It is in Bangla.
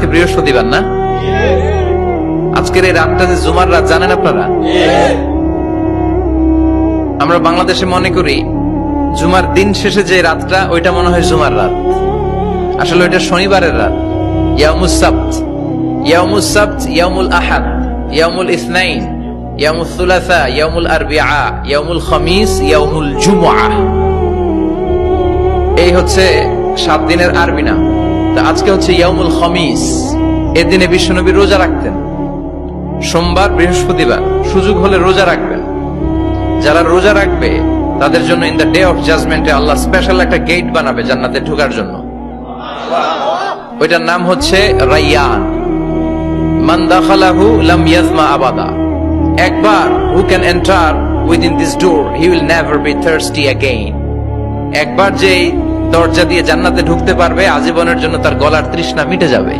আজকে বৃহস্পতিবার না? আজকের এই রাতটা যে জুমার রাত জানেন আপনারা? আমরা বাংলাদেশে মনে করি জুমার দিন শেষে যে রাতটা ওইটা মনে হয় জুমার রাত, আসলে ওইটা শনিবারের রাত। ইয়াউমুস সাবত, ইয়াউমুস সাবত, ইয়াউমুল আহাদ, ইয়াউমুল ইসনাইন, ইয়াউমুল সুলাসা, ইয়াউমুল আরবিআ, ইয়াউমুল খামিস, ইয়াউমুল জুমআ। এই হচ্ছে 7 দিনের আরবি নাম। তা আজকে হচ্ছে ইয়াউমুল খামিস। এর দিনে বিশ্বনবী রোজা রাখতেন। সোমবার, বৃহস্পতিবার সুযোগ হলে রোজা রাখবেন। যারা রোজা রাখবে তাদের জন্য ইন দ্য ডে অফ জাজমেন্টে আল্লাহ স্পেশাল একটা গেট বানাবে জান্নাতে ঢোকার জন্য। ওইটার নাম হচ্ছে রাইয়ান। মান দাখালাহু লাম ইয়াজমা আবাদা। একবার who can enter within this door he will never be thirsty again. একবার যে দরজা দিয়ে জান্নাতে ঢুকতে পারবে আজীবনের জন্য তার গলার তৃষ্ণা মিটে যাবে।